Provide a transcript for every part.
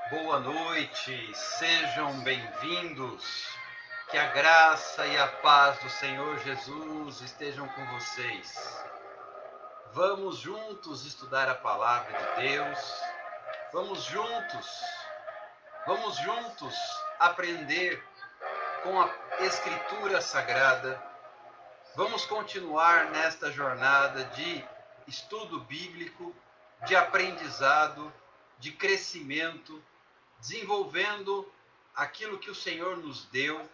Boa noite, sejam bem-vindos. Que a graça e a paz do Senhor Jesus estejam com vocês. Vamos juntos estudar a palavra de Deus. Vamos juntos aprender com a Escritura Sagrada. Vamos continuar nesta jornada de estudo bíblico, de aprendizado, de crescimento, desenvolvendo aquilo que o Senhor nos deu,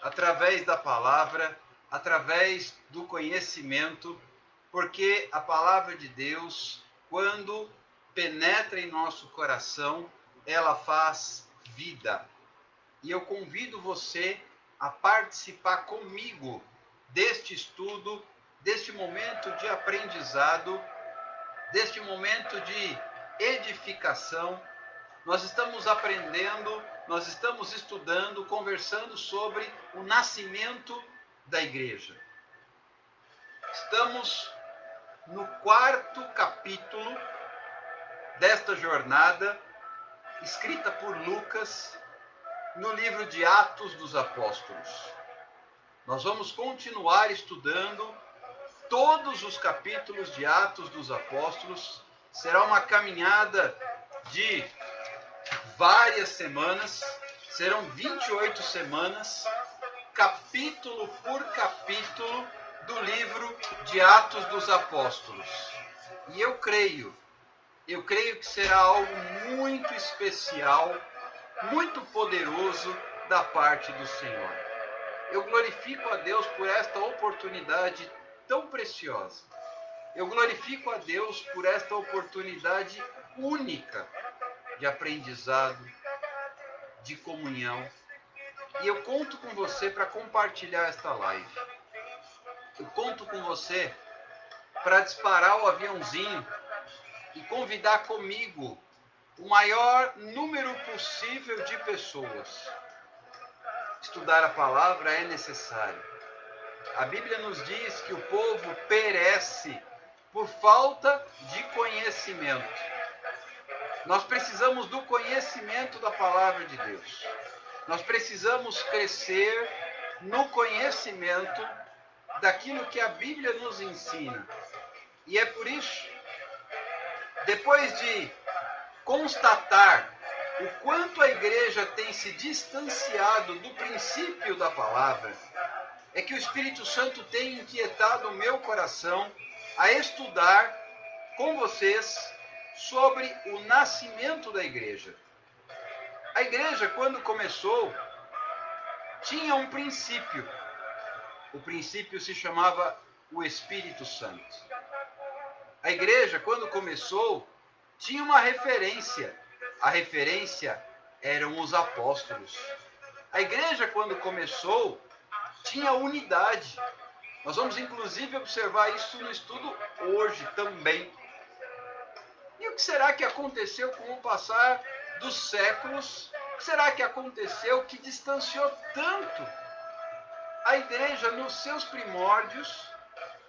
através da palavra, através do conhecimento, porque a palavra de Deus, quando penetra em nosso coração, ela faz vida. E eu convido você a participar comigo deste estudo, deste momento de aprendizado, deste momento de edificação. Nós estamos aprendendo, nós estamos estudando, conversando sobre o nascimento da igreja. Estamos no 4º capítulo desta jornada, escrita por Lucas, no livro de Atos dos Apóstolos. Nós vamos continuar estudando todos os capítulos de Atos dos Apóstolos. Será uma caminhada de várias semanas, serão 28 semanas, capítulo por capítulo do livro de Atos dos Apóstolos. E eu creio que será algo muito especial, muito poderoso da parte do Senhor. Eu glorifico a Deus por esta oportunidade tão preciosa. Eu glorifico a Deus por esta oportunidade única de aprendizado, de comunhão. E eu conto com você para compartilhar esta live. Eu conto com você para disparar o aviãozinho e convidar comigo o maior número possível de pessoas. Estudar a palavra é necessário. A Bíblia nos diz que o povo perece por falta de conhecimento. Nós precisamos do conhecimento da palavra de Deus. Nós precisamos crescer no conhecimento daquilo que a Bíblia nos ensina. E é por isso, depois de constatar o quanto a igreja tem se distanciado do princípio da palavra, é que o Espírito Santo tem inquietado o meu coração a estudar com vocês sobre o nascimento da igreja. A igreja, quando começou, tinha um princípio. O princípio se chamava o Espírito Santo. A igreja, quando começou, tinha uma referência. A referência eram os apóstolos. A igreja, quando começou, tinha unidade. Nós vamos, inclusive, observar isso no estudo hoje também. E o que será que aconteceu com o passar dos séculos? O que será que aconteceu que distanciou tanto a igreja nos seus primórdios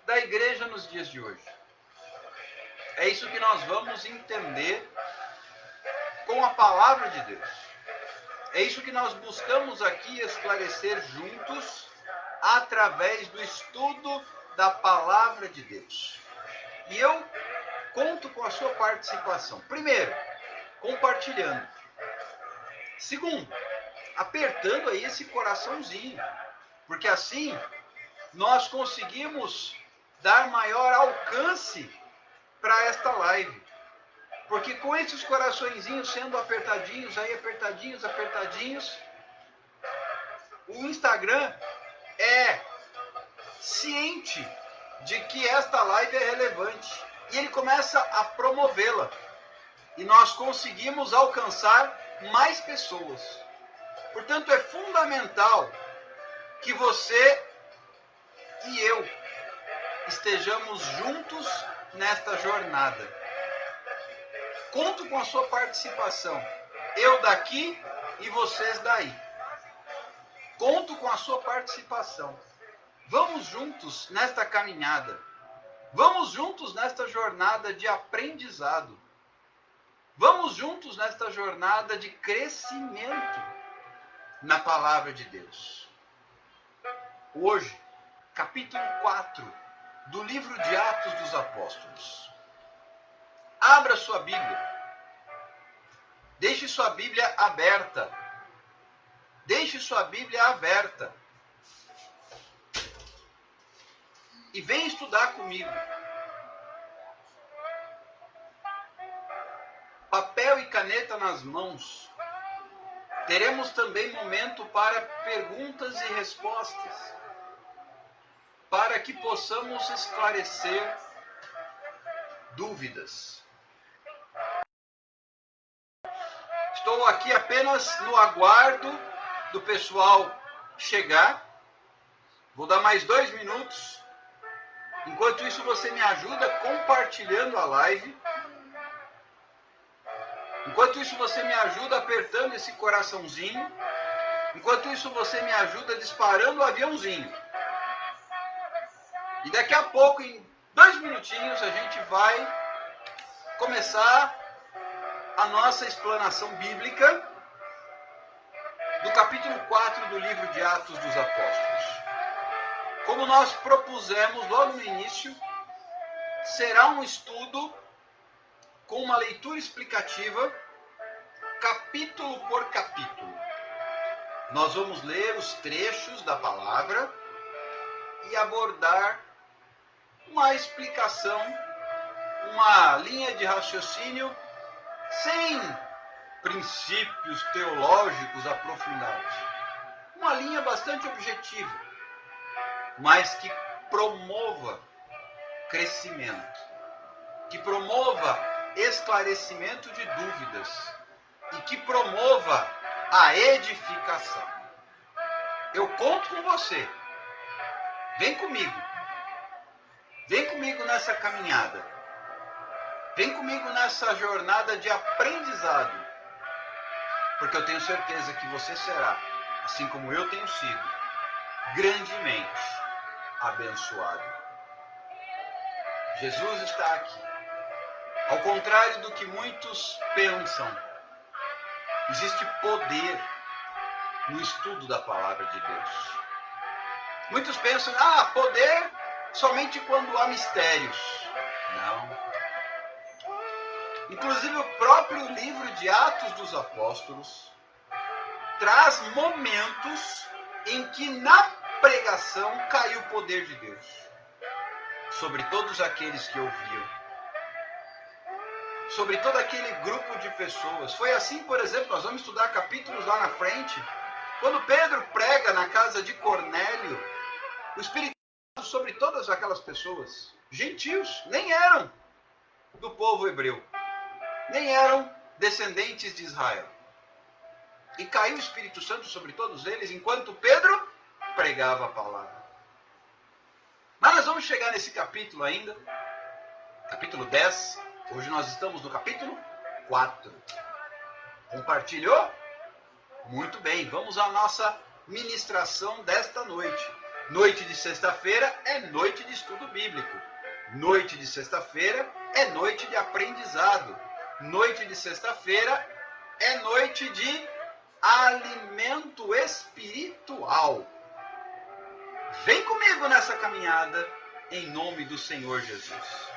da igreja nos dias de hoje? É isso que nós vamos entender com a palavra de Deus. É isso que nós buscamos aqui esclarecer juntos através do estudo da palavra de Deus. E eu conto com a sua participação. Primeiro, compartilhando. Segundo, apertando aí esse coraçãozinho. Porque assim nós conseguimos dar maior alcance para esta live. Porque com esses coraçõezinhos sendo apertadinhos, apertadinhos, o Instagram é ciente de que esta live é relevante. E ele começa a promovê-la. E nós conseguimos alcançar mais pessoas. Portanto, é fundamental que você e eu estejamos juntos nesta jornada. Conto com a sua participação. Eu daqui e vocês daí. Conto com a sua participação. Vamos juntos nesta caminhada. Vamos juntos nesta jornada de aprendizado. Vamos juntos nesta jornada de crescimento na palavra de Deus. Hoje, capítulo 4 do livro de Atos dos Apóstolos. Abra sua Bíblia. Deixe sua Bíblia aberta. Deixe sua Bíblia aberta. E vem estudar comigo. Papel e caneta nas mãos. Teremos também momento para perguntas e respostas, para que possamos esclarecer dúvidas. Estou aqui apenas no aguardo do pessoal chegar. Vou dar mais 2 minutos. Enquanto isso, você me ajuda compartilhando a live. Enquanto isso, você me ajuda apertando esse coraçãozinho. Enquanto isso, você me ajuda disparando o aviãozinho. E daqui a pouco, em 2 minutinhos, a gente vai começar a nossa explanação bíblica do capítulo 4 do livro de Atos dos Apóstolos. Como nós propusemos logo no início, será um estudo com uma leitura explicativa, capítulo por capítulo. Nós vamos ler os trechos da palavra e abordar uma explicação, uma linha de raciocínio sem princípios teológicos aprofundados. Uma linha bastante objetiva, mas que promova crescimento, que promova esclarecimento de dúvidas e que promova a edificação. Eu conto com você. Vem comigo. Vem comigo nessa caminhada. Vem comigo nessa jornada de aprendizado. Porque eu tenho certeza que você será, assim como eu tenho sido, grandemente abençoado. Jesus está aqui. Ao contrário do que muitos pensam, existe poder no estudo da palavra de Deus. Muitos pensam, poder somente quando há mistérios. Não. Inclusive o próprio livro de Atos dos Apóstolos traz momentos em que na pregação caiu o poder de Deus sobre todos aqueles que ouviam, sobre todo aquele grupo de pessoas. Foi assim, por exemplo, nós vamos estudar capítulos lá na frente, quando Pedro prega na casa de Cornélio, o Espírito Santo sobre todas aquelas pessoas, gentios, nem eram do povo hebreu, nem eram descendentes de Israel. E caiu o Espírito Santo sobre todos eles enquanto Pedro pregava a palavra. Mas nós vamos chegar nesse capítulo ainda, capítulo 10. Hoje nós estamos no capítulo 4. Compartilhou? Muito bem, vamos à nossa ministração desta noite. Noite de sexta-feira é noite de estudo bíblico. Noite de sexta-feira é noite de aprendizado. Noite de sexta-feira é noite de alimento espiritual. Vem comigo nessa caminhada, em nome do Senhor Jesus.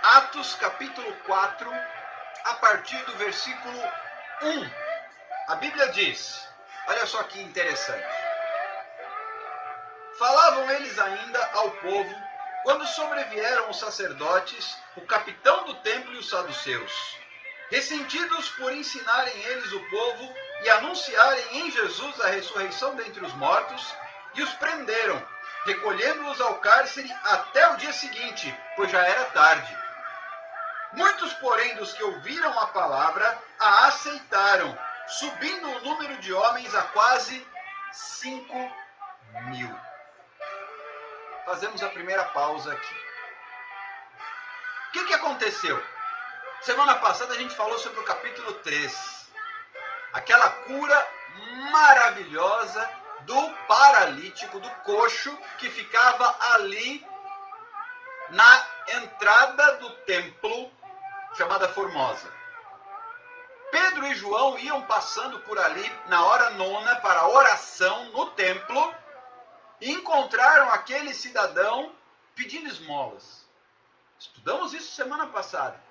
Atos capítulo 4, a partir do versículo 1. A Bíblia diz, olha só que interessante. Falavam eles ainda ao povo, quando sobrevieram os sacerdotes, o capitão do templo e os saduceus, ressentidos por ensinarem eles o povo e anunciarem em Jesus a ressurreição dentre os mortos, e os prenderam, recolhendo-os ao cárcere até o dia seguinte, pois já era tarde. Muitos, porém, dos que ouviram a palavra, a aceitaram, subindo o número de homens a quase 5.000. Fazemos a primeira pausa aqui. O que aconteceu? Semana passada a gente falou sobre o capítulo 3. Aquela cura maravilhosa do paralítico, do coxo, que ficava ali na entrada do templo, chamada Formosa. Pedro e João iam passando por ali na hora nona para a oração no templo e encontraram aquele cidadão pedindo esmolas. Estudamos isso semana passada.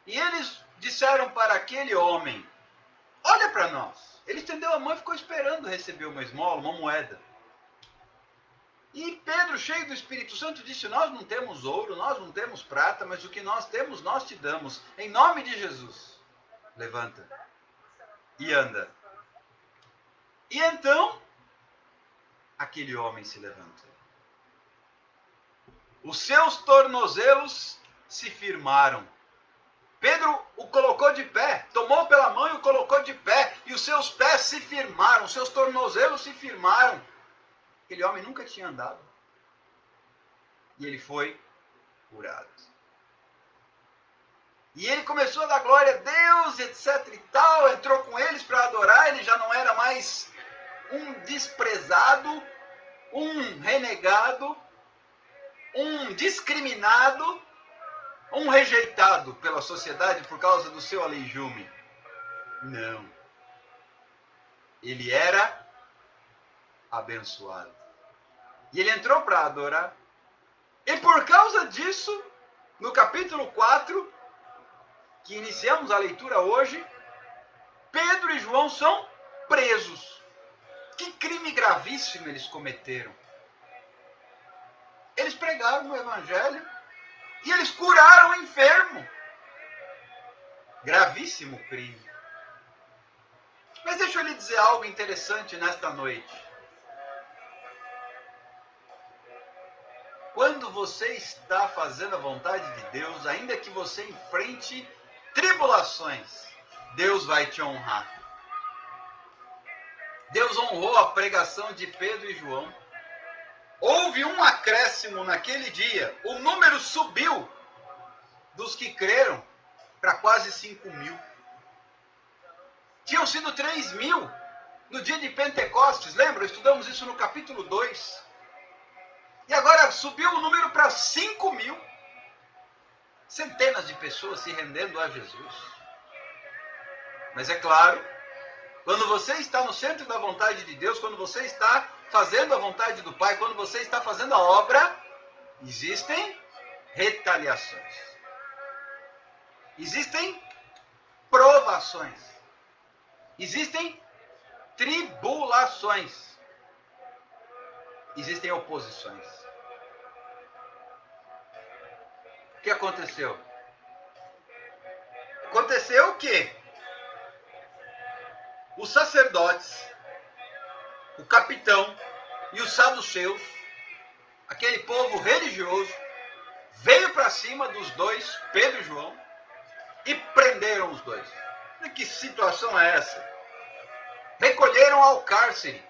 E eles disseram para aquele homem: olha para nós. Ele estendeu a mão e ficou esperando receber uma esmola, uma moeda. E Pedro, cheio do Espírito Santo, disse: nós não temos ouro, nós não temos prata, mas o que nós temos, nós te damos. Em nome de Jesus, levanta e anda. E então, aquele homem se levanta. Os seus tornozelos se firmaram. Pedro o colocou de pé, tomou pela mão e o colocou de pé, e os seus pés se firmaram, os seus tornozelos se firmaram. Aquele homem nunca tinha andado. E ele foi curado. E ele começou a dar glória a Deus, etc e tal, entrou com eles para adorar, ele já não era mais um desprezado, um renegado, um discriminado, um rejeitado pela sociedade por causa do seu aleijume. Não. Ele era abençoado. E ele entrou para adorar. E por causa disso, no capítulo 4, que iniciamos a leitura hoje, Pedro e João são presos. Que crime gravíssimo eles cometeram. Eles pregaram o evangelho e eles curaram o enfermo. Gravíssimo crime. Mas deixa eu lhe dizer algo interessante nesta noite. Quando você está fazendo a vontade de Deus, ainda que você enfrente tribulações, Deus vai te honrar. Deus honrou a pregação de Pedro e João. Houve um acréscimo naquele dia. O número subiu dos que creram para quase 5.000. Tinham sido 3.000 no dia de Pentecostes. Lembra? Estudamos isso no capítulo 2. E agora subiu o número para 5.000. Centenas de pessoas se rendendo a Jesus. Mas é claro, quando você está no centro da vontade de Deus, quando você está fazendo a vontade do Pai, quando você está fazendo a obra, existem retaliações. Existem provações. Existem tribulações. Existem oposições. O que aconteceu? Aconteceu que os sacerdotes, o capitão e os saduceus, aquele povo religioso, veio para cima dos dois, Pedro e João, e prenderam os dois. E que situação é essa? Recolheram ao cárcere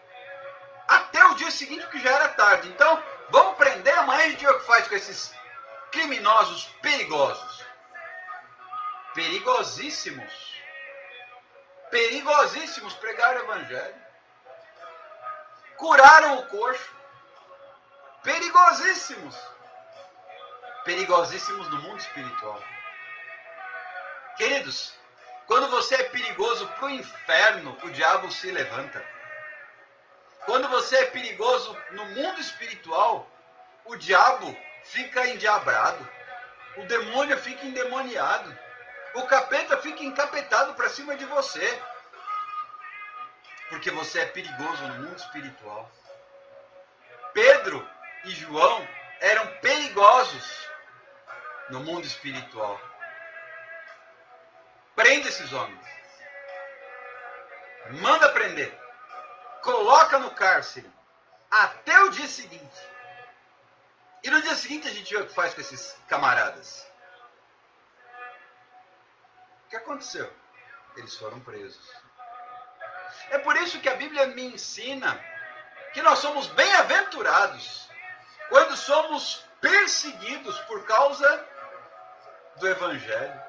até o dia seguinte, que já era tarde. Então, vamos prender, amanhã a gente vê o que faz com esses criminosos perigosos. Perigosíssimos. Perigosíssimos pregaram o evangelho. Curaram o coxo. Perigosíssimos. Perigosíssimos no mundo espiritual. Queridos, quando você é perigoso para o inferno, o diabo se levanta. Quando você é perigoso no mundo espiritual, o diabo fica endiabrado. O demônio fica endemoniado. O capeta fica encapetado para cima de você. Porque você é perigoso no mundo espiritual. Pedro e João eram perigosos no mundo espiritual. Prende esses homens. Manda prender. Coloca no cárcere até o dia seguinte. E no dia seguinte a gente vê o que faz com esses camaradas. O que aconteceu? Eles foram presos. É por isso que a Bíblia me ensina que nós somos bem-aventurados quando somos perseguidos por causa do Evangelho.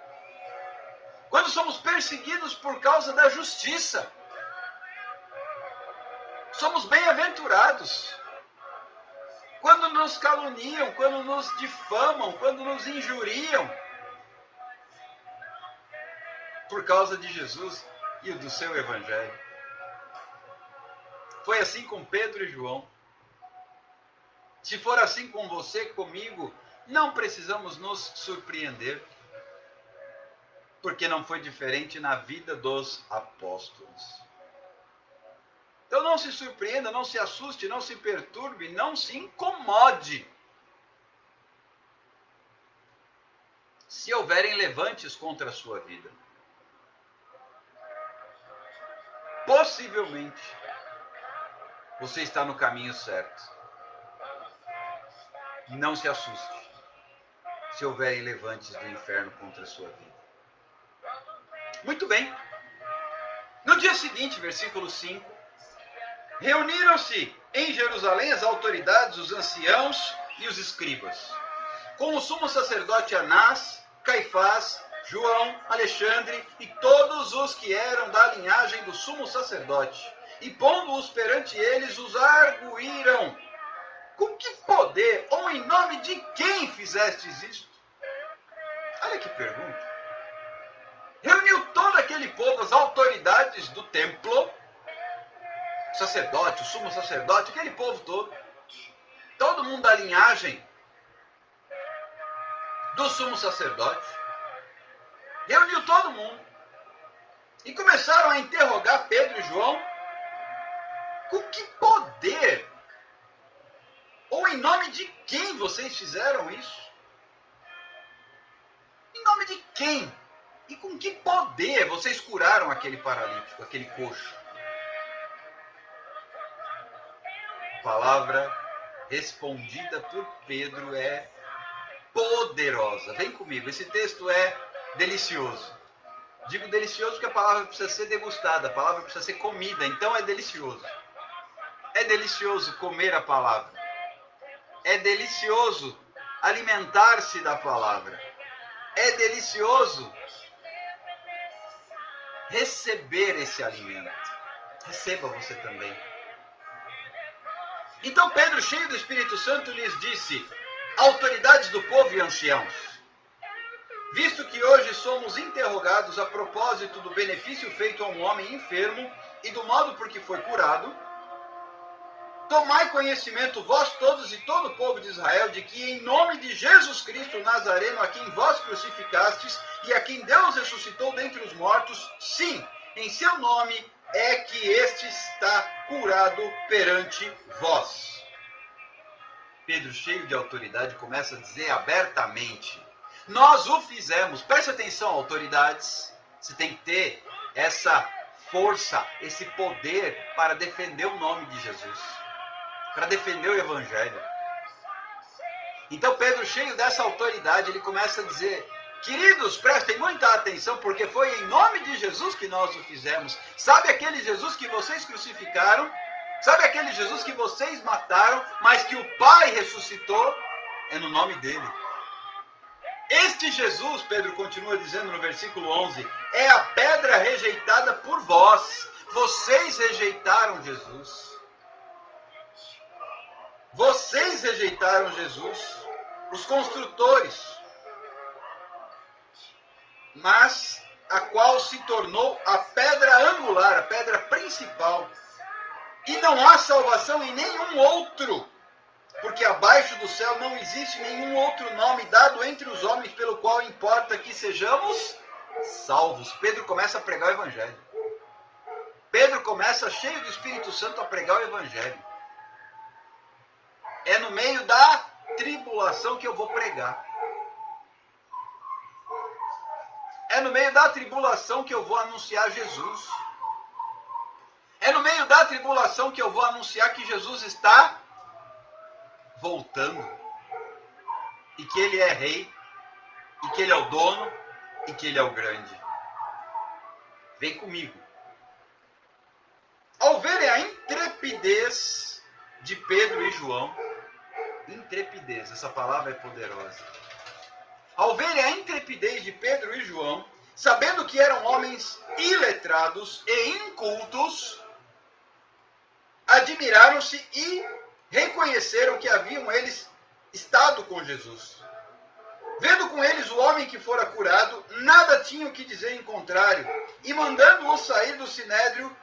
Quando somos perseguidos por causa da justiça. Somos bem-aventurados quando nos caluniam, quando nos difamam, quando nos injuriam. por causa de Jesus e do seu evangelho. Foi assim com Pedro e João. Se for assim com você, comigo, não precisamos nos surpreender, porque não foi diferente na vida dos apóstolos. Então não se surpreenda, não se assuste, não se perturbe, não se incomode se houverem levantes contra a sua vida. Possivelmente você está no caminho certo. Não se assuste se houverem levantes do inferno contra a sua vida. Muito bem. No dia seguinte, versículo 5, reuniram-se em Jerusalém as autoridades, os anciãos e os escribas, com o sumo sacerdote Anás, Caifás, João, Alexandre e todos os que eram da linhagem do sumo sacerdote. E pondo-os perante eles, os arguíram: com que poder ou em nome de quem fizestes isto? Olha que pergunta. Reuniu todo aquele povo, as autoridades do templo, o sacerdote, o sumo sacerdote, aquele povo todo mundo da linhagem do sumo sacerdote, reuniu todo mundo e começaram a interrogar Pedro e João: com que poder ou em nome de quem vocês fizeram isso? Em nome de quem? E com que poder vocês curaram aquele paralítico, aquele coxo? A palavra respondida por Pedro é poderosa. Vem comigo, esse texto é delicioso. Digo delicioso porque a palavra precisa ser degustada, a palavra precisa ser comida, então é delicioso. É delicioso comer a palavra. É delicioso alimentar-se da palavra. É delicioso receber esse alimento. Receba você também. Então Pedro, cheio do Espírito Santo, lhes disse: autoridades do povo e anciãos, visto que hoje somos interrogados a propósito do benefício feito a um homem enfermo e do modo por que foi curado, tomai conhecimento vós todos e todo o povo de Israel de que em nome de Jesus Cristo Nazareno, a quem vós crucificastes e a quem Deus ressuscitou dentre os mortos, sim, em seu nome é que este está curado perante vós. Pedro, cheio de autoridade, começa a dizer abertamente: nós o fizemos. Preste atenção, autoridades. Você tem que ter essa força, esse poder para defender o nome de Jesus, para defender o evangelho. Então Pedro, cheio dessa autoridade, ele começa a dizer: queridos, prestem muita atenção, porque foi em nome de Jesus que nós o fizemos. Sabe aquele Jesus que vocês crucificaram? Sabe aquele Jesus que vocês mataram, mas que o Pai ressuscitou? É no nome dele. Este Jesus, Pedro continua dizendo no versículo 11, é a pedra rejeitada por vós. Vocês rejeitaram Jesus. Vocês rejeitaram Jesus, os construtores, mas a qual se tornou a pedra angular, a pedra principal. E não há salvação em nenhum outro, porque abaixo do céu não existe nenhum outro nome dado entre os homens pelo qual importa que sejamos salvos. Pedro começa a pregar o evangelho. Pedro começa, cheio do Espírito Santo, a pregar o evangelho. É no meio da tribulação que eu vou pregar. É no meio da tribulação que eu vou anunciar Jesus. É no meio da tribulação que eu vou anunciar que Jesus está voltando. E que ele é rei. E que ele é o dono. E que ele é o grande. Vem comigo. Ao verem a intrepidez de Pedro e João, intrepidez, essa palavra é poderosa. Ao verem a intrepidez de Pedro e João, sabendo que eram homens iletrados e incultos, admiraram-se e reconheceram que haviam eles estado com Jesus. Vendo com eles o homem que fora curado, nada tinham que dizer em contrário, e mandando-o sair do sinédrio,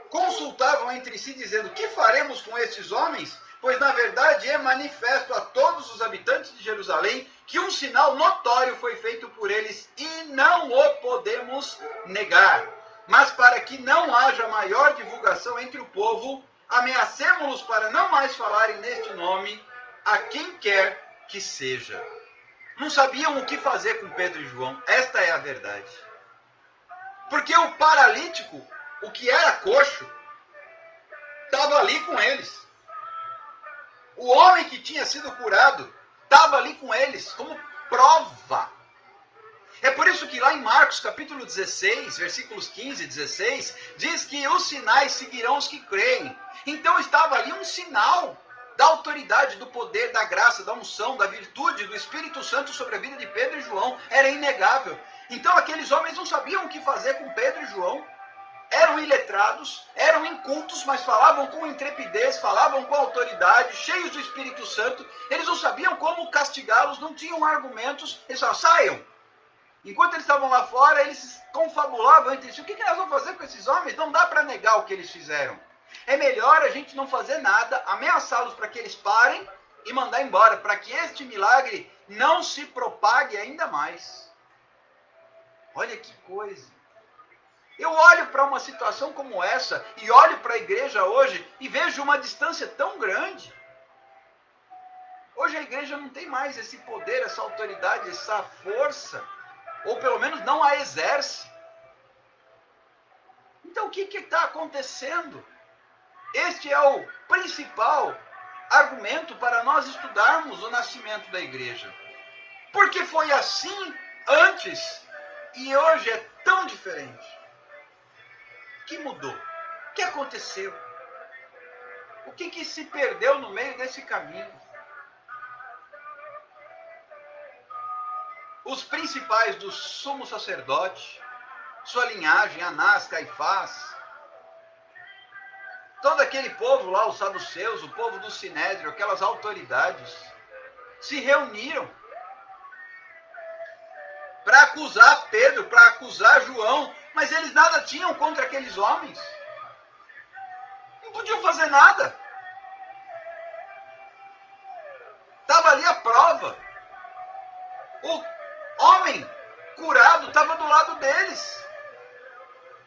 consultavam entre si, dizendo: que faremos com estes homens? Pois, na verdade, é manifesto a todos os habitantes de Jerusalém que um sinal notório foi feito por eles e não o podemos negar. Mas para que não haja maior divulgação entre o povo, ameacemo-los para não mais falarem neste nome a quem quer que seja. Não sabiam o que fazer com Pedro e João. Esta é a verdade. Porque o paralítico, o que era coxo, estava ali com eles. O homem que tinha sido curado estava ali com eles, como prova. É por isso que lá em Marcos capítulo 16, versículos 15 e 16, diz que os sinais seguirão os que creem. Então estava ali um sinal da autoridade, do poder, da graça, da unção, da virtude, do Espírito Santo sobre a vida de Pedro e João. Era inegável. Então aqueles homens não sabiam o que fazer com Pedro e João. Eram iletrados, eram incultos, mas falavam com intrepidez, falavam com autoridade, cheios do Espírito Santo. Eles não sabiam como castigá-los, não tinham argumentos. Eles falavam: saiam. Enquanto eles estavam lá fora, eles confabulavam entre si. O que nós vamos fazer com esses homens? Não dá para negar o que eles fizeram. É melhor a gente não fazer nada, ameaçá-los para que eles parem e mandar embora, para que este milagre não se propague ainda mais. Olha que coisa. Eu olho para uma situação como essa e olho para a igreja hoje e vejo uma distância tão grande. Hoje a igreja não tem mais esse poder, essa autoridade, essa força, ou pelo menos não a exerce. Então o que está acontecendo? Este é o principal argumento para nós estudarmos o nascimento da igreja. Porque foi assim antes e hoje é tão diferente. O que mudou? O que aconteceu? O que se perdeu no meio desse caminho? Os principais do sumo sacerdote, sua linhagem, Anás, Caifás, todo aquele povo lá, os saduceus, o povo do sinédrio, aquelas autoridades, se reuniram para acusar Pedro, para acusar João, mas eles nada tinham contra aqueles homens. Não podiam fazer nada. Estava ali a prova. O homem curado estava do lado deles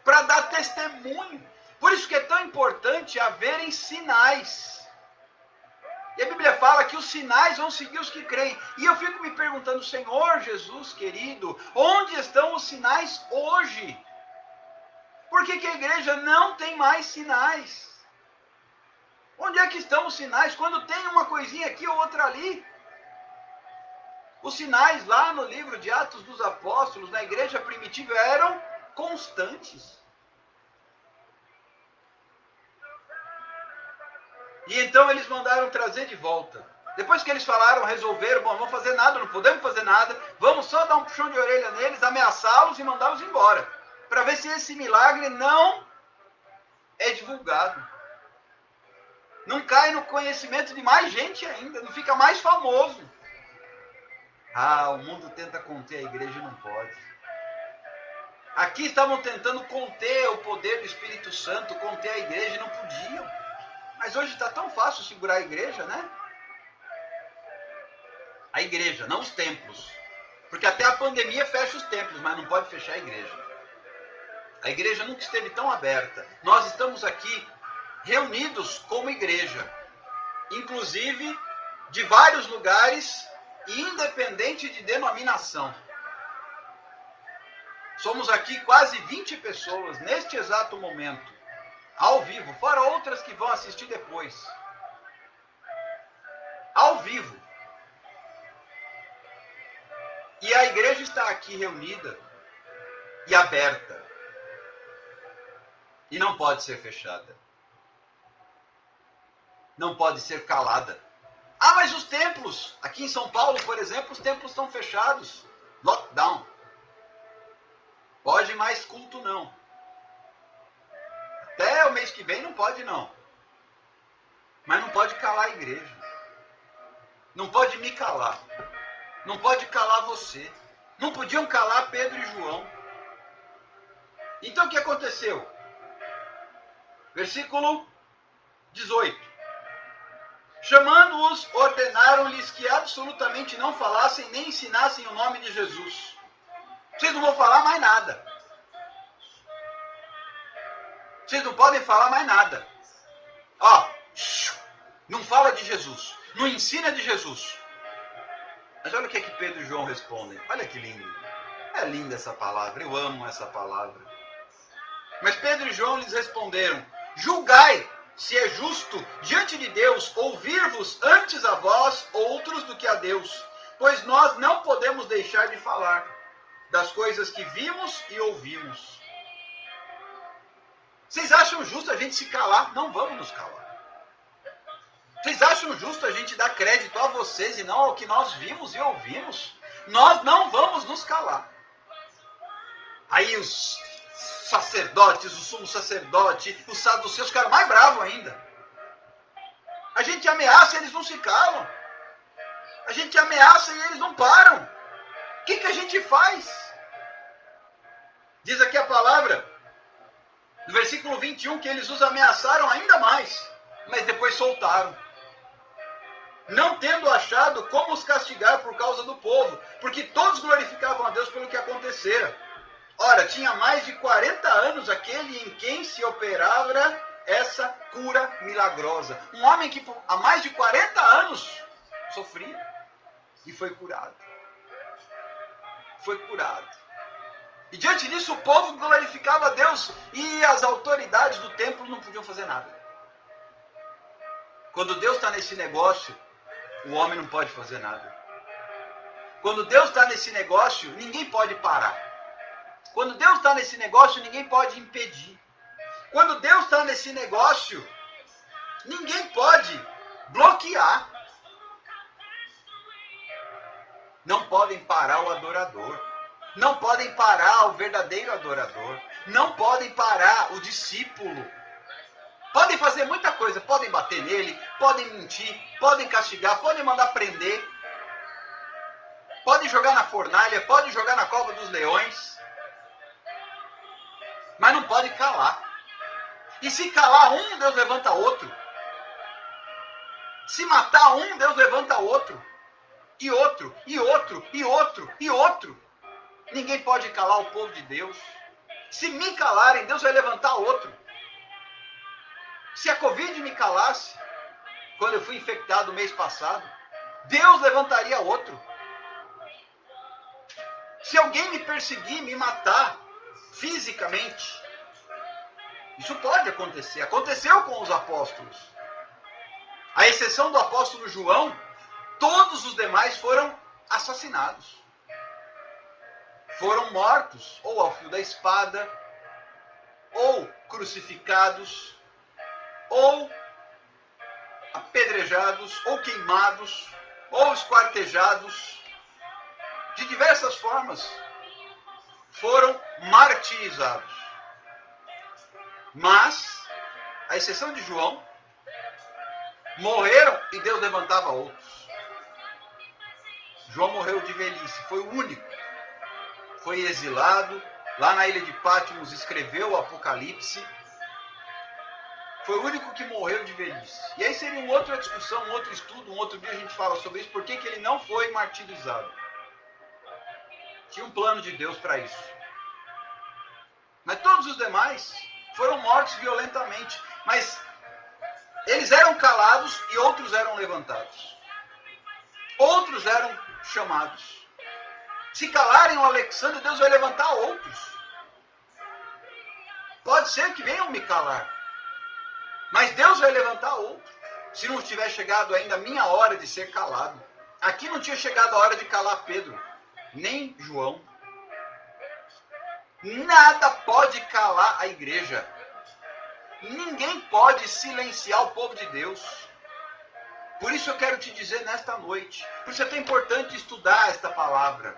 para dar testemunho. Por isso que é tão importante haverem sinais. E a Bíblia fala que os sinais vão seguir os que creem. E eu fico me perguntando: Senhor Jesus querido, onde estão os sinais hoje? Por que a igreja não tem mais sinais? Onde é que estão os sinais? Quando tem uma coisinha aqui ou outra ali. Os sinais lá no livro de Atos dos Apóstolos, na igreja primitiva, eram constantes. E então eles mandaram trazer de volta. Depois que eles falaram, resolveram: bom, não vamos fazer nada, não podemos fazer nada, vamos só dar um puxão de orelha neles, ameaçá-los e mandá-los embora, para ver se esse milagre não é divulgado. Não cai no conhecimento de mais gente ainda, não fica mais famoso. O mundo tenta conter a igreja e não pode. Aqui estavam tentando conter o poder do Espírito Santo, conter a igreja e não podiam. Mas hoje está tão fácil segurar a igreja, né? A igreja, não os templos. Porque até a pandemia fecha os templos, mas não pode fechar a igreja. A igreja nunca esteve tão aberta. Nós estamos aqui reunidos como igreja. Inclusive de vários lugares e independente de denominação. Somos aqui quase 20 pessoas neste exato momento. Ao vivo, fora outras que vão assistir depois. Ao vivo. E a igreja está aqui reunida e aberta. E não pode ser fechada. Não pode ser calada. Mas os templos, aqui em São Paulo, por exemplo, os templos estão fechados. Lockdown. Pode mais culto não. Até o mês que vem não pode não. Mas não pode calar a igreja. Não pode me calar. não pode calar você. Não podiam calar Pedro e João. Então o que aconteceu? Versículo 18. Chamando-os, ordenaram-lhes que absolutamente não falassem nem ensinassem o nome de Jesus. Vocês não vão falar mais nada. Vocês não podem falar mais nada. Ó, não fala de Jesus. Não ensina de Jesus. Mas olha o que é que Pedro e João respondem. Olha que lindo. É linda essa palavra. Eu amo essa palavra. Mas Pedro e João lhes responderam: julgai se é justo diante de Deus ouvir-vos antes a vós outros do que a Deus. Pois nós não podemos deixar de falar das coisas que vimos e ouvimos. Vocês acham justo a gente se calar? Não vamos nos calar. Vocês acham justo a gente dar crédito a vocês e não ao que nós vimos e ouvimos? Nós não vamos nos calar. Aí os sacerdotes, o sumo sacerdote, os saduceus ficaram mais bravos ainda. A gente ameaça e eles não se calam. A gente ameaça e eles não param. O que a gente faz? Diz aqui a palavra, no versículo 21, que eles os ameaçaram ainda mais, mas depois soltaram. Não tendo achado como os castigar por causa do povo, porque todos glorificavam a Deus pelo que acontecera. Ora, tinha mais de 40 anos aquele em quem se operava essa cura milagrosa. Um homem que há mais de 40 anos sofria e foi curado. Foi curado. E diante disso o povo glorificava a Deus e as autoridades do templo não podiam fazer nada. Quando Deus está nesse negócio, o homem não pode fazer nada. Quando Deus está nesse negócio, ninguém pode parar. Quando Deus está nesse negócio, ninguém pode impedir. Quando Deus está nesse negócio, ninguém pode bloquear. Não podem parar o adorador. Não podem parar o verdadeiro adorador. Não podem parar o discípulo. Podem fazer muita coisa. Podem bater nele, podem mentir, podem castigar, podem mandar prender. Podem jogar na fornalha, podem jogar na cova dos leões. Mas não pode calar. E se calar um, Deus levanta outro. Se matar um, Deus levanta outro. E outro, e outro, e outro, e outro. Ninguém pode calar o povo de Deus. Se me calarem, Deus vai levantar outro. Se a Covid me calasse, quando eu fui infectado mês passado, Deus levantaria outro. Se alguém me perseguir, me matar, fisicamente, isso pode acontecer. Aconteceu com os apóstolos. À exceção do apóstolo João, todos os demais foram assassinados. Foram mortos, ou ao fio da espada, ou crucificados, ou apedrejados, ou queimados, ou esquartejados. De diversas formas, foram martirizados. Mas, à exceção de João, morreram e Deus levantava outros. João morreu de velhice, foi o único. Foi exilado, lá na ilha de Patmos escreveu o Apocalipse. Foi o único que morreu de velhice. E aí seria uma outra discussão, um outro estudo, um outro dia a gente fala sobre isso, por que ele não foi martirizado. Tinha um plano de Deus para isso. Mas todos os demais foram mortos violentamente. Mas eles eram calados e outros eram levantados. Outros eram chamados. Se calarem o Alexandre, Deus vai levantar outros. Pode ser que venham me calar. Mas Deus vai levantar outro. Se não tiver chegado ainda a minha hora de ser calado. Aqui não tinha chegado a hora de calar Pedro, nem João. Nada pode calar a igreja. Ninguém pode silenciar o povo de Deus. Por isso eu quero te dizer nesta noite. Por isso é tão importante estudar esta palavra.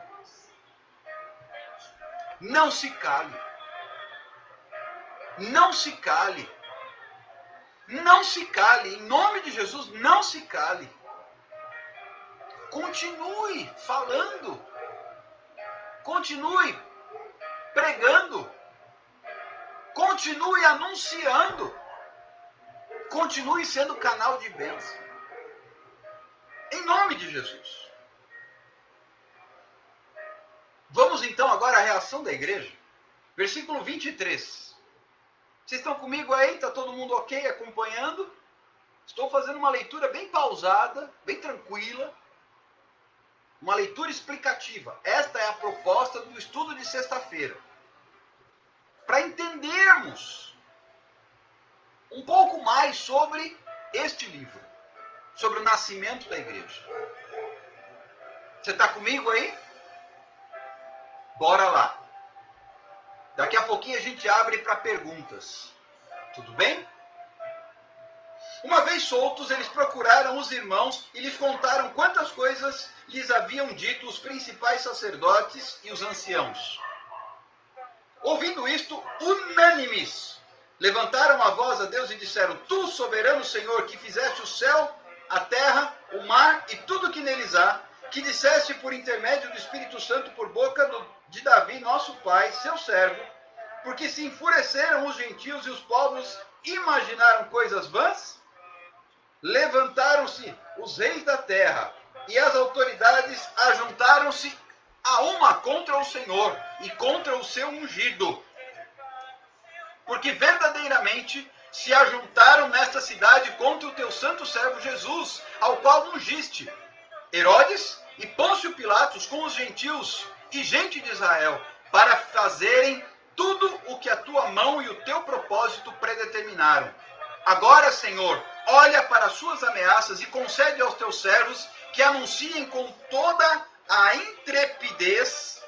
Não se cale. Não se cale. Não se cale. Em nome de Jesus, não se cale. continue falando, continue pregando, continue anunciando, continue sendo canal de bênção. Em nome de Jesus. Vamos então agora à reação da igreja. Versículo 23. Vocês estão comigo aí? Está todo mundo ok acompanhando? Estou fazendo uma leitura bem pausada, bem tranquila. Uma leitura explicativa. Esta é a proposta do estudo de sexta-feira. Para entendermos um pouco mais sobre este livro. Sobre o nascimento da igreja. Você está comigo aí? Bora lá. Daqui a pouquinho a gente abre para perguntas. Tudo bem? Uma vez soltos, eles procuraram os irmãos e lhes contaram quantas coisas lhes haviam dito os principais sacerdotes e os anciãos. Ouvindo isto, unânimes, levantaram a voz a Deus e disseram: Tu, soberano Senhor, que fizeste o céu, a terra, o mar e tudo que neles há, que disseste por intermédio do Espírito Santo por boca de Davi, nosso pai, seu servo, porque se enfureceram os gentios e os povos imaginaram coisas vãs, levantaram-se os reis da terra e as autoridades ajuntaram-se a uma contra o Senhor e contra o seu ungido, porque verdadeiramente se ajuntaram nesta cidade contra o teu santo servo Jesus, ao qual ungiste, Herodes e Pôncio Pilatos com os gentios e gente de Israel, para fazerem tudo o que a tua mão e o teu propósito predeterminaram. Agora, Senhor, olha para as suas ameaças e concede aos teus servos que anunciem com toda a intrepidez,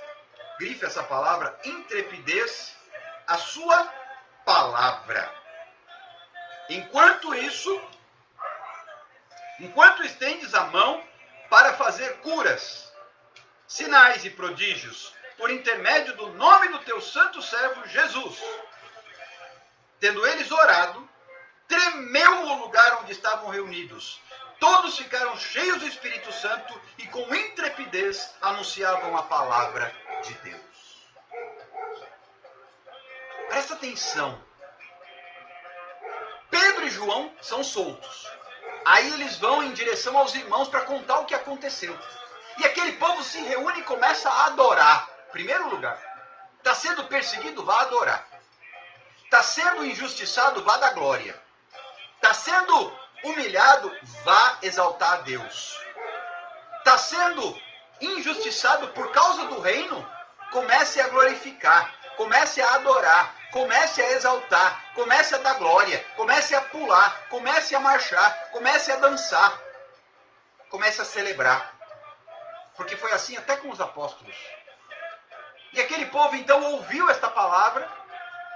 grife essa palavra, intrepidez, a sua palavra. Enquanto estendes a mão para fazer curas, sinais e prodígios, por intermédio do nome do teu santo servo Jesus. Tendo eles orado, tremeu o lugar onde estavam reunidos. Todos ficaram cheios do Espírito Santo e com intrepidez anunciavam a palavra de Deus. Presta atenção. Pedro e João são soltos. Aí eles vão em direção aos irmãos para contar o que aconteceu. E aquele povo se reúne e começa a adorar. Primeiro lugar. Está sendo perseguido, vá adorar. Está sendo injustiçado, vá dar glória. Está sendo humilhado, vá exaltar a Deus. Está sendo injustiçado por causa do reino, comece a glorificar, comece a adorar, comece a exaltar, comece a dar glória, comece a pular, comece a marchar, comece a dançar, comece a celebrar. Porque foi assim até com os apóstolos. E aquele povo então ouviu esta palavra.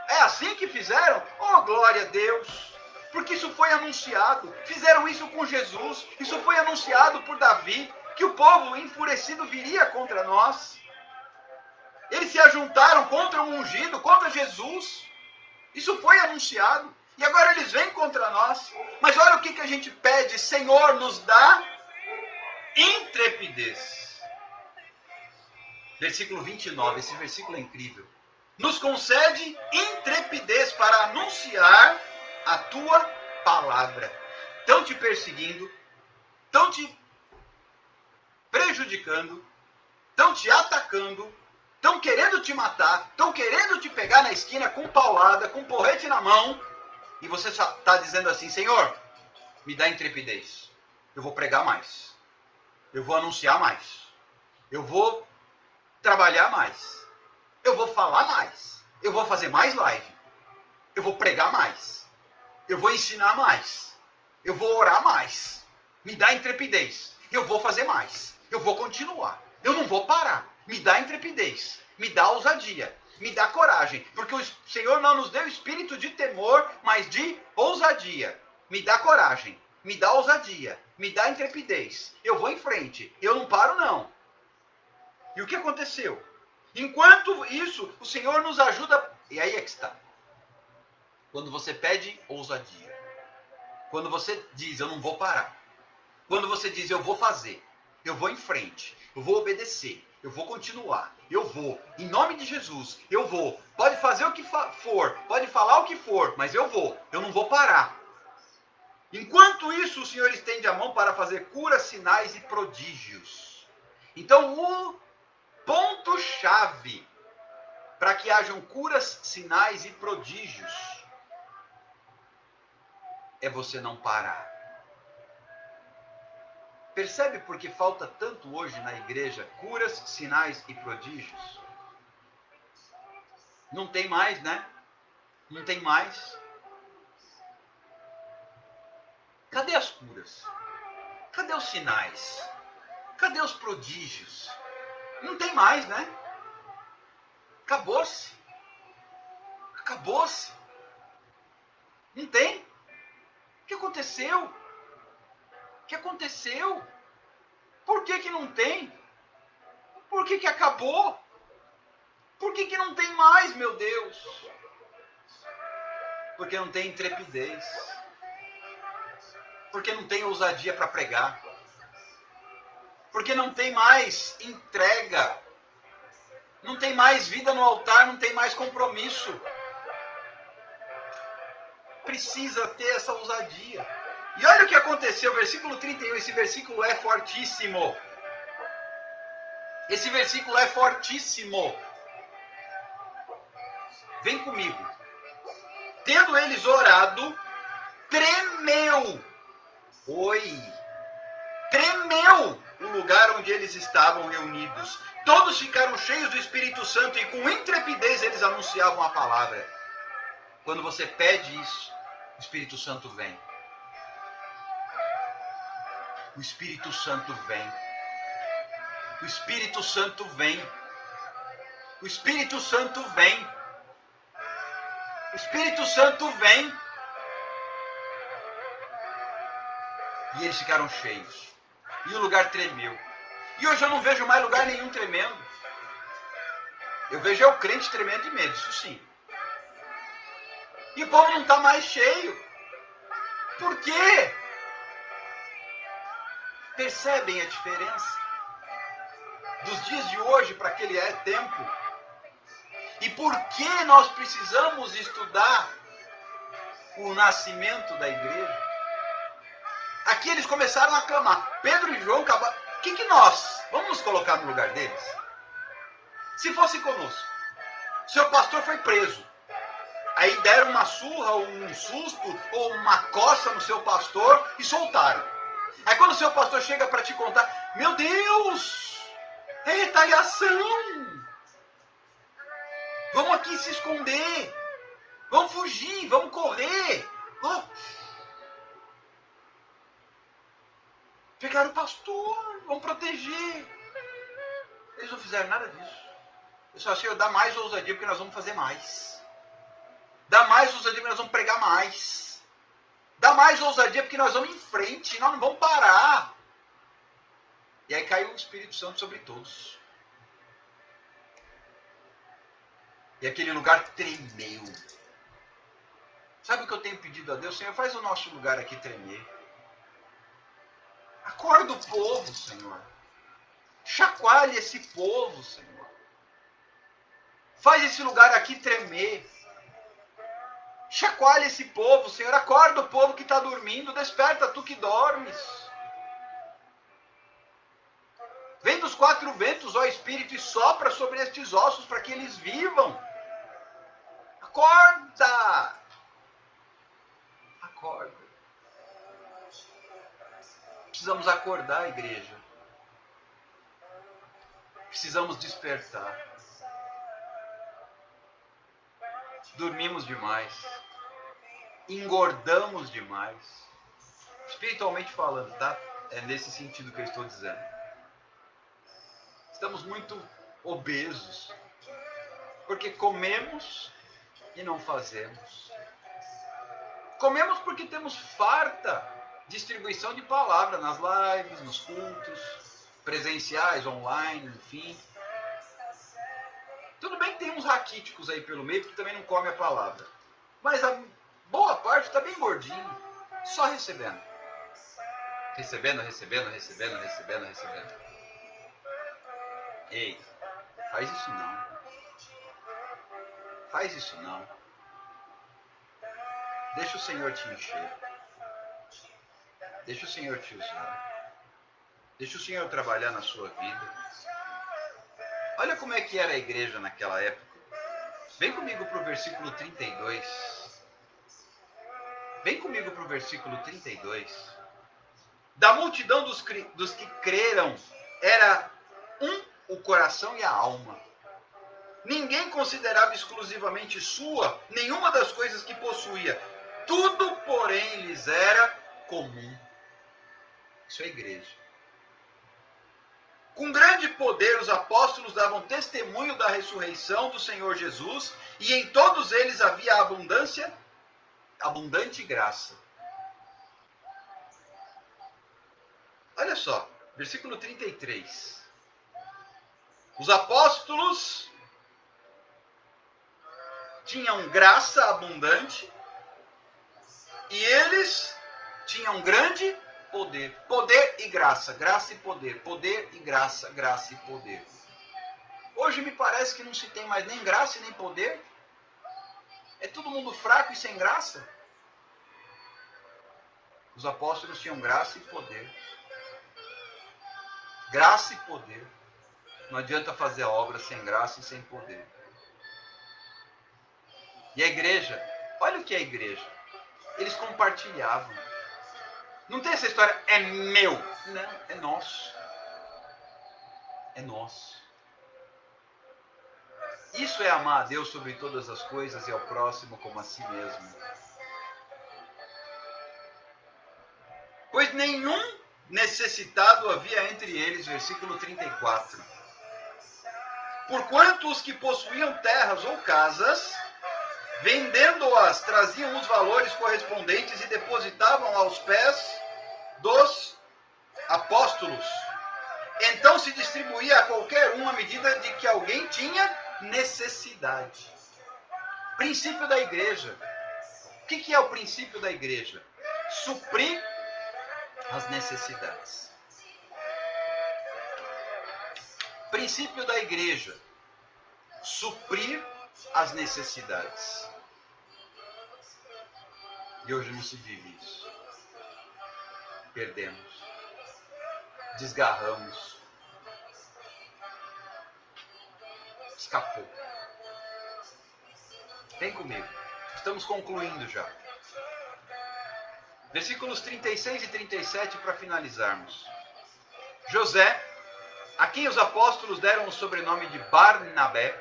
É assim que fizeram? Oh, glória a Deus! Porque isso foi anunciado. Fizeram isso com Jesus. Isso foi anunciado por Davi. Que o povo enfurecido viria contra nós. Eles se ajuntaram contra o ungido, contra Jesus. Isso foi anunciado. E agora eles vêm contra nós. Mas olha o que a gente pede. Senhor, nos dá intrepidez. Versículo 29. Esse versículo é incrível. Nos concede intrepidez para anunciar a tua palavra. Estão te perseguindo, estão te prejudicando, estão te atacando, estão querendo te matar, estão querendo te pegar na esquina com paulada, com porrete na mão, e você está dizendo assim: Senhor, me dá intrepidez. Eu vou pregar mais, eu vou anunciar mais, eu vou trabalhar mais, eu vou falar mais, eu vou fazer mais live, eu vou pregar mais, eu vou ensinar mais, eu vou orar mais. Me dá intrepidez. Eu vou fazer mais, eu vou continuar, eu não vou parar. Me dá intrepidez, me dá ousadia, me dá coragem, porque o Senhor não nos deu espírito de temor, mas de ousadia. Me dá coragem, me dá ousadia, me dá intrepidez. Eu vou em frente, eu não paro não. E o que aconteceu? Enquanto isso, o Senhor nos ajuda. E aí é que está. Quando você pede ousadia. Quando você diz, eu não vou parar. Quando você diz, eu vou fazer. eu vou em frente, eu vou obedecer, eu vou continuar, eu vou, em nome de Jesus, eu vou. Pode fazer o que for, pode falar o que for, mas eu não vou parar. Enquanto isso, o Senhor estende a mão para fazer curas, sinais e prodígios. Então, o ponto-chave para que hajam curas, sinais e prodígios é você não parar. Percebe por que falta tanto hoje na igreja curas, sinais e prodígios? Não tem mais, né? Não tem mais. Cadê as curas? Cadê os sinais? Cadê os prodígios? Não tem mais, né? Acabou-se. Acabou-se. Não tem. O que aconteceu? O que aconteceu? Por que não tem? Por que acabou? Por que não tem mais, meu Deus? Porque não tem intrepidez. Porque não tem ousadia para pregar. Porque não tem mais entrega. Não tem mais vida no altar, não tem mais compromisso. Precisa ter essa ousadia. E olha o que aconteceu, versículo 31, esse versículo é fortíssimo. Esse versículo é fortíssimo. Vem comigo. Tendo eles orado, tremeu. Tremeu o lugar onde eles estavam reunidos. Todos ficaram cheios do Espírito Santo e com intrepidez eles anunciavam a palavra. Quando você pede isso, o Espírito Santo vem. O Espírito Santo vem. O Espírito Santo vem. O Espírito Santo vem. O Espírito Santo vem. E eles ficaram cheios. E o lugar tremeu. E hoje eu não vejo mais lugar nenhum tremendo. Eu vejo o crente tremendo de medo, isso sim. E o povo não está mais cheio. Por quê? Percebem a diferença dos dias de hoje para aquele tempo? E por que nós precisamos estudar o nascimento da igreja? Aqui eles começaram a clamar. Pedro e João acabaram. O que nós? Vamos nos colocar no lugar deles? Se fosse conosco. Seu pastor foi preso. Aí deram uma surra, ou um susto, ou uma coça no seu pastor e soltaram. Aí quando o seu pastor chega para te contar, meu Deus, é retaliação. Vamos aqui se esconder. Vamos fugir, vamos correr. Oh. Pegaram o pastor, vamos proteger. Eles não fizeram nada disso. Eu só achei, dá mais ousadia porque nós vamos fazer mais. Dá mais ousadia porque nós vamos pregar mais. Dá mais ousadia porque nós vamos em frente, nós não vamos parar. E aí caiu o Espírito Santo sobre todos. E aquele lugar tremeu. Sabe o que eu tenho pedido a Deus? Senhor, faz o nosso lugar aqui tremer. Acorda o povo, Senhor. Chacoalhe esse povo, Senhor. Faz esse lugar aqui tremer. Chacoalhe esse povo, Senhor. Acorda o povo que está dormindo. Desperta tu que dormes. Vem dos quatro ventos, ó Espírito, e sopra sobre estes ossos para que eles vivam. Acorda! Acorda. Precisamos acordar, igreja. Precisamos despertar. Dormimos demais. Engordamos demais. Espiritualmente falando, tá? É nesse sentido que eu estou dizendo. Estamos muito obesos. Porque comemos e não fazemos. Comemos porque temos farta distribuição de palavra nas lives, nos cultos, presenciais, online, enfim. Tudo bem que tem uns raquíticos aí pelo meio que também não come a palavra. Mas a boa parte está bem gordinho, só recebendo. Recebendo. Ei, faz isso não. Faz isso não. Deixa o Senhor te encher. Deixa o Senhor te usar. Deixa o Senhor trabalhar na sua vida. Olha como é que era a igreja naquela época. Vem comigo para o versículo 32. Vem comigo para o versículo 32. Da multidão dos que creram, era o coração e a alma. Ninguém considerava exclusivamente sua nenhuma das coisas que possuía. Tudo, porém, lhes era comum. Isso é igreja. Com grande poder, os apóstolos davam testemunho da ressurreição do Senhor Jesus, e em todos eles havia abundante graça. Olha só, versículo 33. Os apóstolos tinham graça abundante e eles tinham grande poder. Poder e graça, graça e poder. Poder e graça, graça e poder. Hoje me parece que não se tem mais nem graça e nem poder. É todo mundo fraco e sem graça. Os apóstolos tinham graça e poder. Graça e poder. Não adianta fazer a obra sem graça e sem poder. E a igreja, olha o que é a igreja. Eles compartilhavam. Não tem essa história, é meu. Não, é nosso. É nosso. Isso é amar a Deus sobre todas as coisas e ao próximo como a si mesmo. Pois nenhum necessitado havia entre eles, versículo 34. Porquanto os que possuíam terras ou casas, vendendo-as, traziam os valores correspondentes e depositavam aos pés dos apóstolos. Então se distribuía a qualquer um à medida de que alguém tinha necessidade. Princípio da igreja. O que é o princípio da igreja? Suprir as necessidades. Princípio da igreja: suprir as necessidades. E hoje não se vive isso. Perdemos. Desgarramos. Escapou. Vem comigo. Estamos concluindo já. Versículos 36 e 37 para finalizarmos. José, a quem os apóstolos deram o sobrenome de Barnabé,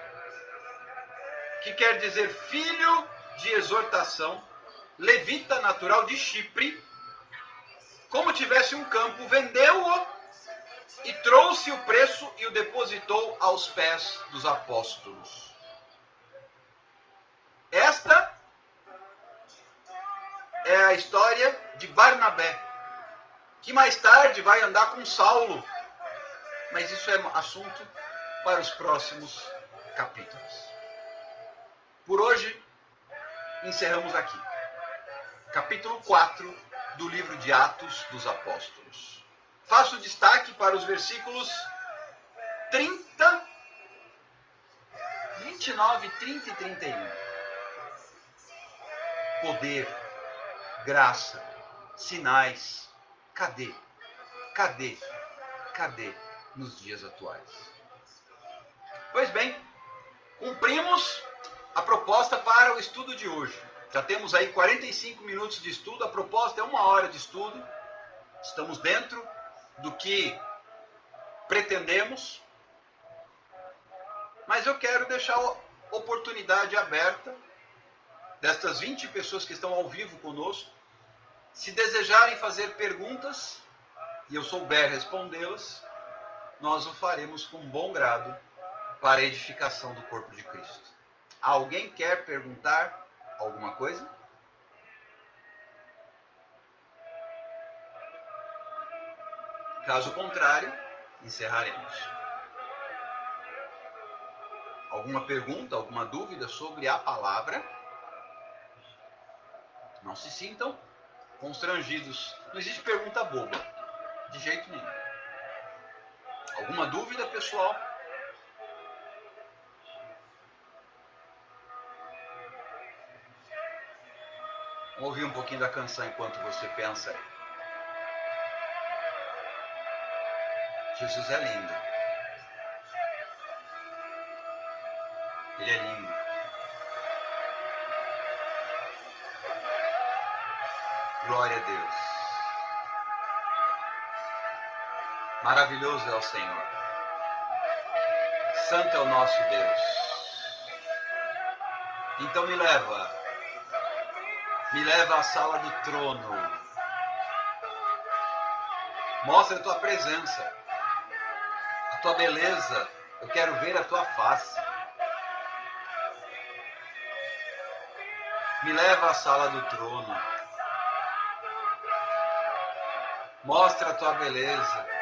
que quer dizer filho de exortação, levita natural de Chipre, como tivesse um campo, vendeu-o e trouxe o preço e o depositou aos pés dos apóstolos. Esta é a história de Barnabé, que mais tarde vai andar com Saulo. Mas isso é assunto para os próximos capítulos. Por hoje, encerramos aqui. Capítulo 4 do livro de Atos dos Apóstolos. Faço destaque para os versículos 30, 29, 30 e 31. Poder, graça, sinais. Cadê? Cadê? Cadê nos dias atuais? Pois bem, cumprimos a proposta para o estudo de hoje. Já temos aí 45 minutos de estudo, a proposta é 1 hora de estudo. Estamos dentro do que pretendemos. Mas eu quero deixar a oportunidade aberta destas 20 pessoas que estão ao vivo conosco. Se desejarem fazer perguntas e eu souber respondê-las, nós o faremos com bom grado para a edificação do corpo de Cristo. Alguém quer perguntar alguma coisa? Caso contrário, encerraremos. Alguma pergunta, alguma dúvida sobre a palavra? Não se sintam constrangidos. Não existe pergunta boba. De jeito nenhum. Alguma dúvida, pessoal? Vamos ouvir um pouquinho da canção enquanto você pensa aí. Jesus é lindo. Ele é lindo. Glória a Deus. Maravilhoso é o Senhor. Santo é o nosso Deus. Então me leva à sala do trono. Mostra a tua presença, a tua beleza. Eu quero ver a tua face. Me leva à sala do trono. Mostra a tua beleza.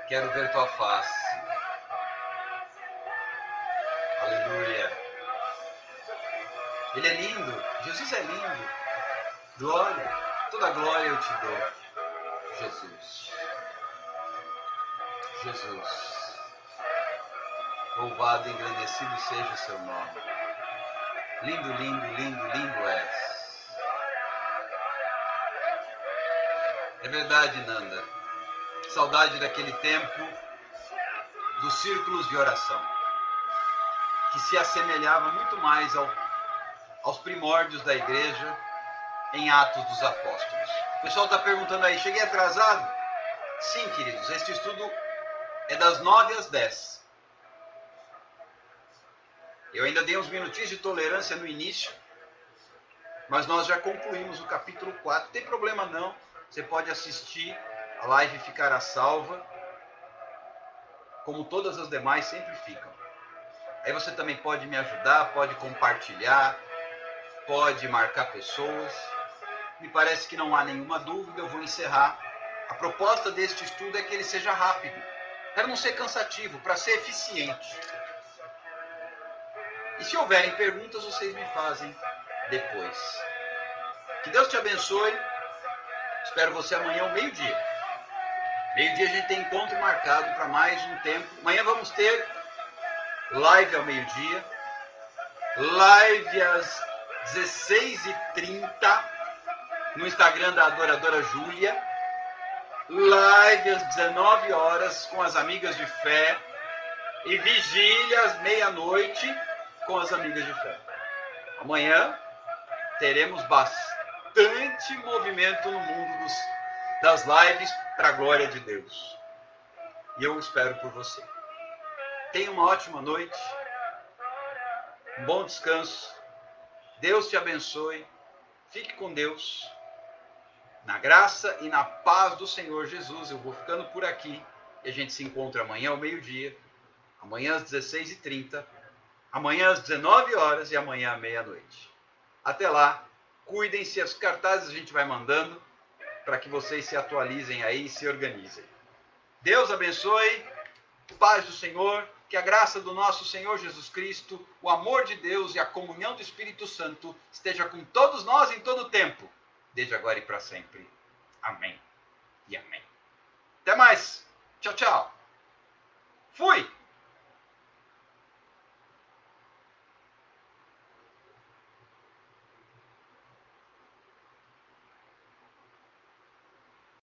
Quero ver tua face. Aleluia. Ele é lindo. Jesus é lindo. Glória. Toda glória eu te dou. Jesus. Jesus. Louvado e engrandecido seja o seu nome. Lindo, lindo, lindo, lindo és. É verdade, Nanda. Saudade daquele tempo dos círculos de oração, que se assemelhava muito mais aos primórdios da igreja em Atos dos Apóstolos. O pessoal está perguntando aí, cheguei atrasado? Sim, queridos, este estudo é das 9 às 10. Eu ainda dei uns minutinhos de tolerância no início, mas nós já concluímos o capítulo 4. Não tem problema não, você pode assistir, a live ficará salva, como todas as demais sempre ficam. Aí você também pode me ajudar, pode compartilhar, pode marcar pessoas. Me parece que não há nenhuma dúvida, eu vou encerrar. A proposta deste estudo é que ele seja rápido, para não ser cansativo, para ser eficiente. E se houverem perguntas, vocês me fazem depois. Que Deus te abençoe. Espero você amanhã ao meio-dia. Meio-dia a gente tem encontro marcado para mais um tempo. Amanhã vamos ter live ao meio-dia. Live às 16h30 no Instagram da Adoradora Júlia. Live às 19 horas com as Amigas de Fé. E vigília às meia-noite com as Amigas de Fé. Amanhã teremos bastante movimento no mundo das lives para a glória de Deus. E eu espero por você. Tenha uma ótima noite. Um bom descanso. Deus te abençoe. Fique com Deus. Na graça e na paz do Senhor Jesus. Eu vou ficando por aqui. E a gente se encontra amanhã ao meio-dia. Amanhã às 16h30. Amanhã às 19 horas e amanhã à meia-noite. Até lá, cuidem-se, as cartazes a gente vai mandando para que vocês se atualizem aí e se organizem. Deus abençoe, paz do Senhor, que a graça do nosso Senhor Jesus Cristo, o amor de Deus e a comunhão do Espírito Santo esteja com todos nós em todo o tempo, desde agora e para sempre. Amém e amém. Até mais. Tchau, tchau. Fui.